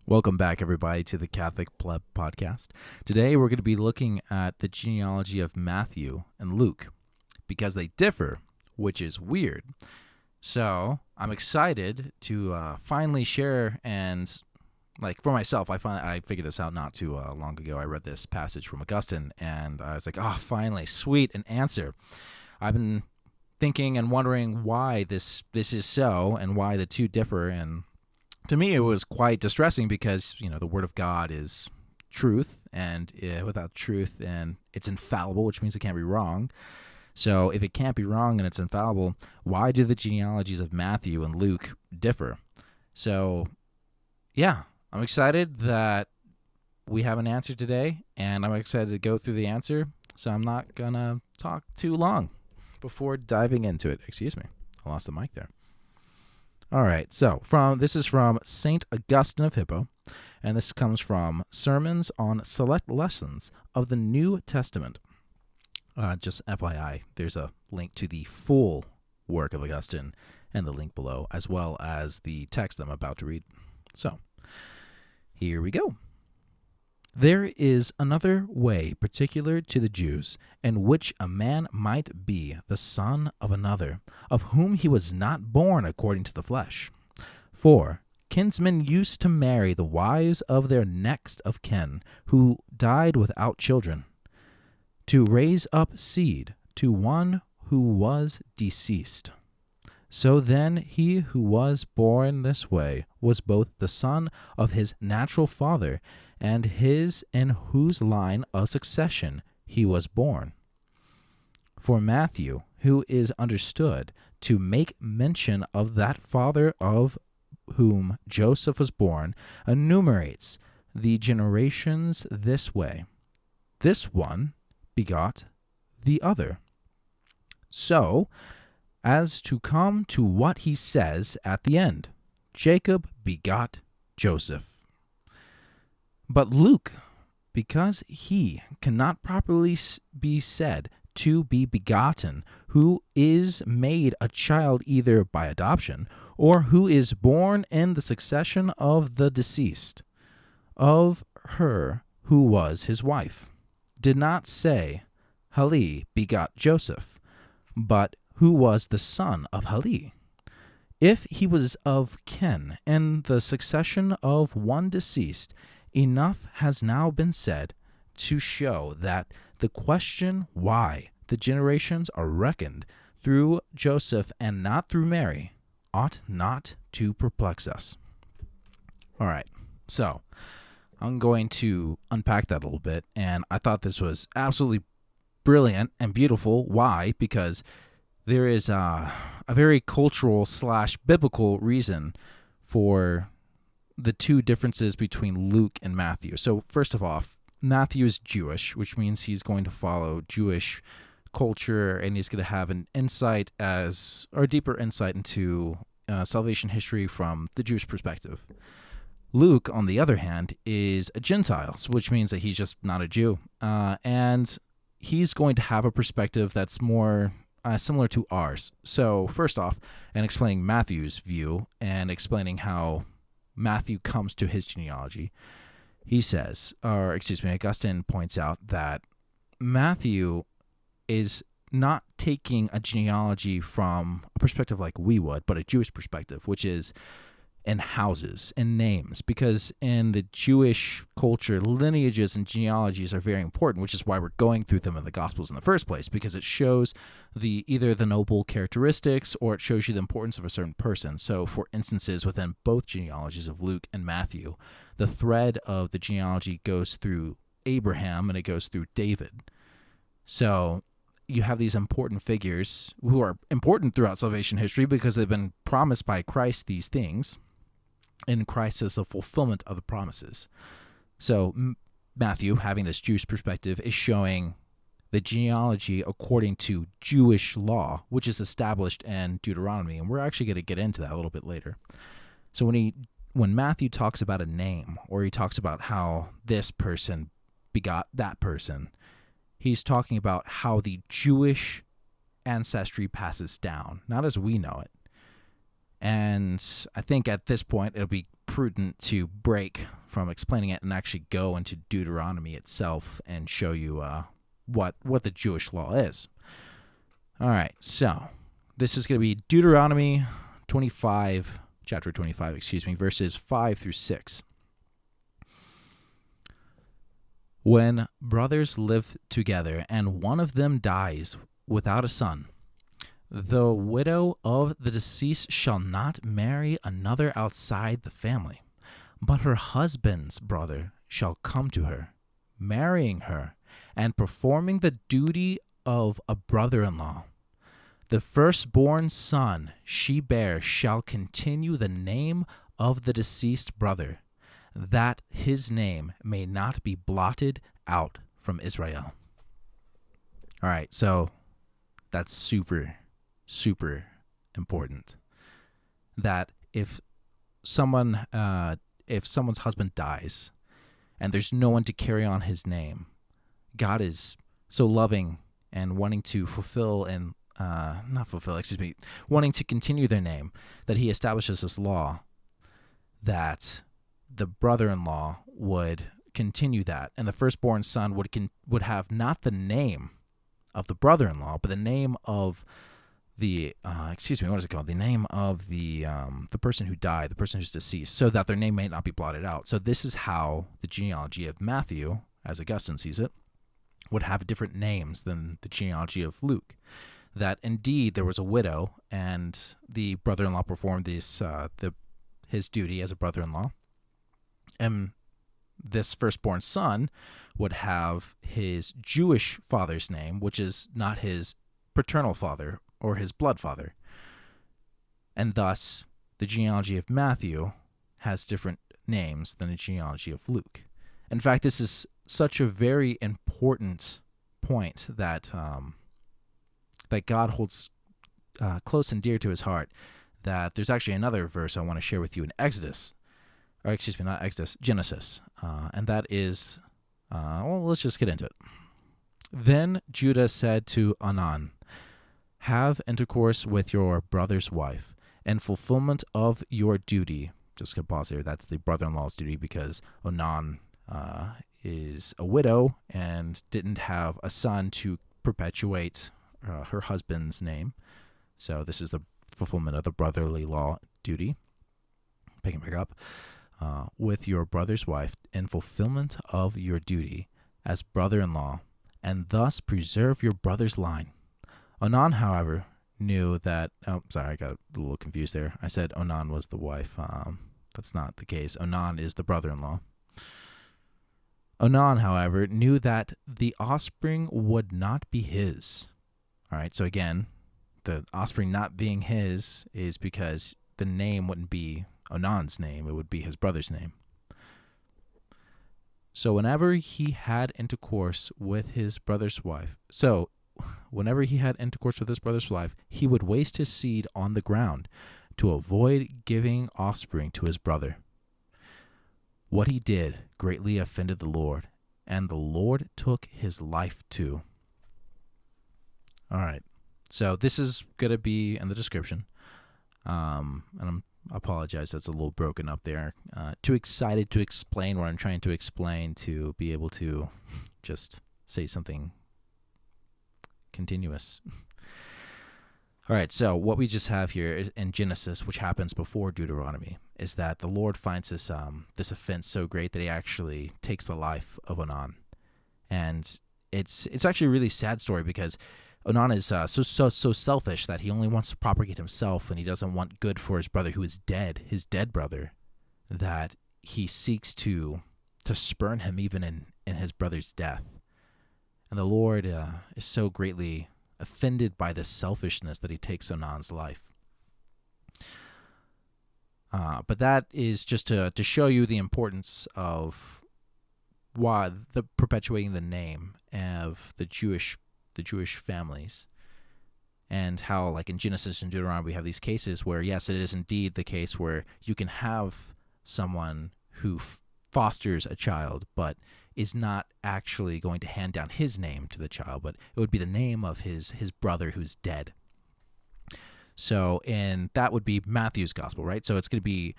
Welcome back, everybody, to the Catholic Pleb Podcast. Today, we're going to be looking at the genealogy of Matthew and Luke because they differ, which is weird. So, I'm excited to finally share and, for myself, I figured this out not too long ago. I read this passage from Augustine, and I was like, finally, sweet, an answer. I've been thinking and wondering why this is so and why the two differ, and to me, it was quite distressing because, the Word of God is truth, and without truth, and it's infallible, which means it can't be wrong. So if it can't be wrong and it's infallible, why do the genealogies of Matthew and Luke differ? So, yeah, I'm excited that we have an answer today, and I'm excited to go through the answer, so I'm not going to talk too long before diving into it. Excuse me, I lost the mic there. All right, so this is from St. Agustin of Hippo, and this comes from Sermons on Select Lessons of the New Testament. Just FYI, there's a link to the full work of Augustine and the link below, as well as the text I'm about to read. So, here we go. There is another way particular to the Jews, in which a man might be the son of another, of whom he was not born according to the flesh. For kinsmen used to marry the wives of their next of kin, who died without children, to raise up seed to one who was deceased. So then he who was born this way was both the son of his natural father and his in whose line of succession he was born. For Matthew, who is understood to make mention of that father of whom Joseph was born, enumerates the generations this way. This one begot the other. So, as to come to what he says at the end, Jacob begot Joseph. But Luke, because he cannot properly be said to be begotten, who is made a child either by adoption, or who is born in the succession of the deceased, of her who was his wife, did not say, Heli begot Joseph, but who was the son of Heli. If he was of kin in the succession of one deceased, enough has now been said to show that the question why the generations are reckoned through Joseph and not through Mary ought not to perplex us. All right, so I'm going to unpack that a little bit, and I thought this was absolutely brilliant and beautiful. Why? Because there is a very cultural / biblical reason for the two differences between Luke and Matthew. So first of all, Matthew is Jewish, which means he's going to follow Jewish culture, and he's going to have an insight deeper insight into salvation history from the Jewish perspective. Luke, on the other hand, is a Gentile, which means that he's just not a Jew, and he's going to have a perspective that's more similar to ours. So first off, in explaining Matthew's view and explaining how Matthew comes to his genealogy, Augustine points out that Matthew is not taking a genealogy from a perspective like we would, but a Jewish perspective, which is in houses and names, because in the Jewish culture, lineages and genealogies are very important, which is why we're going through them in the Gospels in the first place, because it shows either the noble characteristics or it shows you the importance of a certain person. So, for instances, within both genealogies of Luke and Matthew, the thread of the genealogy goes through Abraham and it goes through David. So you have these important figures who are important throughout salvation history because they've been promised by Christ these things, and Christ is the fulfillment of the promises. So Matthew, having this Jewish perspective, is showing the genealogy according to Jewish law, which is established in Deuteronomy, and we're actually going to get into that a little bit later. So when Matthew talks about a name, or he talks about how this person begot that person, he's talking about how the Jewish ancestry passes down, not as we know it. And I think at this point it'll be prudent to break from explaining it and actually go into Deuteronomy itself and show you what the Jewish law is. All right, so this is going to be Deuteronomy 25, chapter 25, verses 5 through 6. When brothers live together and one of them dies without a son, the widow of the deceased shall not marry another outside the family, but her husband's brother shall come to her, marrying her and performing the duty of a brother-in-law. The firstborn son she bears shall continue the name of the deceased brother, that his name may not be blotted out from Israel. All right, so that's super important. That if someone's husband dies and there's no one to carry on his name, God is so loving and wanting to wanting to continue their name, that he establishes this law that the brother-in-law would continue that, and the firstborn son would have not the name of the brother-in-law, but the name of the the name of the person who died, the person who's deceased, so that their name may not be blotted out. So this is how the genealogy of Matthew, as Augustine sees it, would have different names than the genealogy of Luke. That indeed there was a widow, and the brother-in-law performed his duty as a brother-in-law, and this firstborn son would have his Jewish father's name, which is not his paternal father or his blood father. And thus, the genealogy of Matthew has different names than the genealogy of Luke. In fact, this is such a very important point that that God holds close and dear to his heart, that there's actually another verse I want to share with you in Genesis. And that is, let's just get into it. Then Judah said to Onan, "Have intercourse with your brother's wife, in fulfillment of your duty." Just going to pause here. That's the brother-in-law's duty, because Onan is a widow and didn't have a son to perpetuate her husband's name. So this is the fulfillment of the brotherly law duty. Picking back up. With your brother's wife, in fulfillment of your duty as brother-in-law, and thus preserve your brother's line. Onan, however, knew that... Oh, sorry, I got a little confused there. I said Onan was the wife. That's not the case. Onan is the brother-in-law. Onan, however, knew that the offspring would not be his. All right, so again, the offspring not being his is because the name wouldn't be Onan's name, it would be his brother's name. So whenever he had intercourse with his brother's wife, he would waste his seed on the ground to avoid giving offspring to his brother. What he did greatly offended the Lord, and the Lord took his life too. All right, so this is going to be in the description, and I apologize, that's a little broken up there. Too excited to explain what I'm trying to explain to be able to just say something continuous. All right, so what we just have here is in Genesis, which happens before Deuteronomy, is that the Lord finds this offense so great that he actually takes the life of Onan. And it's actually a really sad story, because Onan is so selfish that he only wants to propagate himself, and he doesn't want good for his brother who is dead, his dead brother, that he seeks to spurn him even in his brother's death. And the Lord is so greatly offended by this selfishness that he takes Onan's life. But that is just to show you the importance of why the perpetuating the name of the Jewish families, and how, like in Genesis and Deuteronomy, we have these cases where, yes, it is indeed the case where you can have someone who fosters a child, but is not actually going to hand down his name to the child, but it would be the name of his brother who's dead. And that would be Matthew's gospel, right? So it's going to be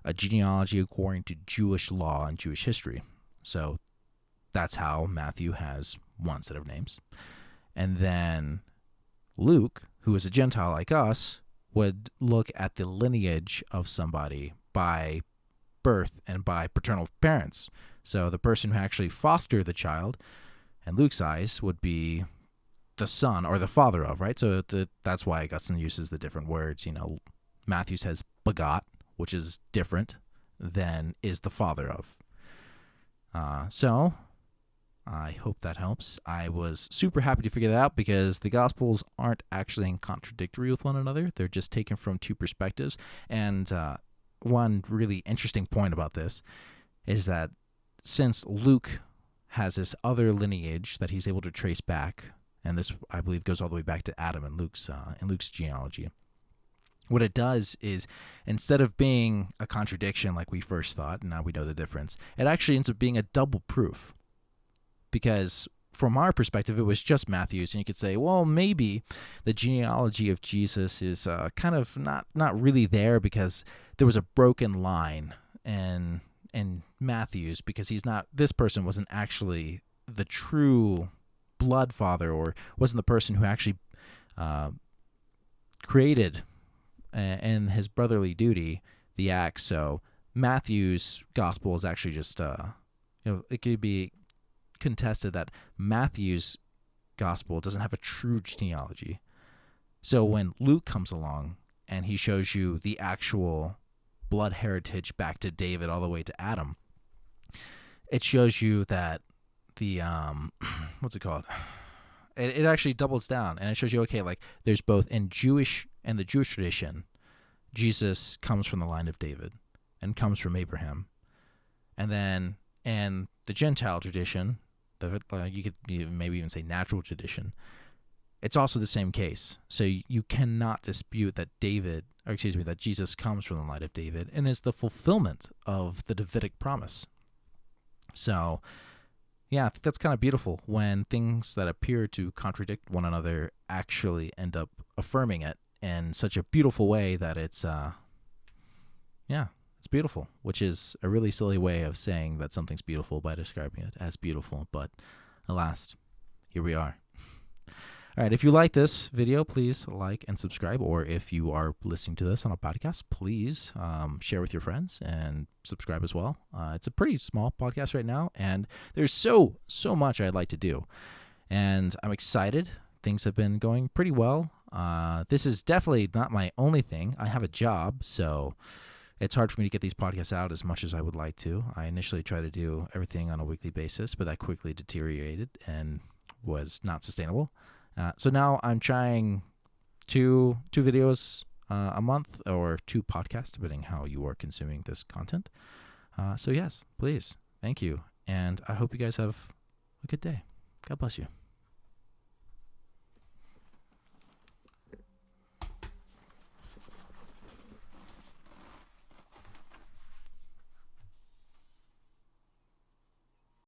a genealogy according to Jewish law and Jewish history. So that's how Matthew has one set of names. And then Luke, who is a Gentile like us, would look at the lineage of somebody by birth and by paternal parents. So the person who actually fostered the child, in Luke's eyes, would be the son or the father of, right? So that's why Augustine uses the different words. Matthew says begot, which is different than is the father of. So I hope that helps. I was super happy to figure that out because the Gospels aren't actually in contradictory with one another. They're just taken from two perspectives. And one really interesting point about this is that since Luke has this other lineage that he's able to trace back, and this, I believe, goes all the way back to Adam in Luke's genealogy, what it does is, instead of being a contradiction like we first thought, and now we know the difference, it actually ends up being a double proof. Because from our perspective, it was just Matthew's, and you could say, well, maybe the genealogy of Jesus is kind of not really there because there was a broken line in Matthew's, because this person wasn't actually the true blood father, or wasn't the person who actually created in his brotherly duty the act. So Matthew's gospel is actually just it could be contested that Matthew's gospel doesn't have a true genealogy. So when Luke comes along and he shows you the actual blood heritage back to David all the way to Adam, it shows you that the what's it called? It actually doubles down, and it shows you, okay, like there's both in the Jewish tradition, Jesus comes from the line of David and comes from Abraham, and then in the Gentile tradition, you could maybe even say natural tradition, it's also the same case. So you cannot dispute that that Jesus comes from the line of David and is the fulfillment of the Davidic promise. So yeah, I think that's kind of beautiful when things that appear to contradict one another actually end up affirming it in such a beautiful way that it's beautiful, which is a really silly way of saying that something's beautiful by describing it as beautiful. But alas, here we are. All right, if you like this video, please like and subscribe. Or if you are listening to this on a podcast, please share with your friends and subscribe as well. It's a pretty small podcast right now, and there's so much I'd like to do. And I'm excited. Things have been going pretty well. This is definitely not my only thing. I have a job, so it's hard for me to get these podcasts out as much as I would like to. I initially tried to do everything on a weekly basis, but that quickly deteriorated and was not sustainable. So now I'm trying two videos a month, or 2 podcasts, depending how you are consuming this content. So yes, please, thank you. And I hope you guys have a good day. God bless you.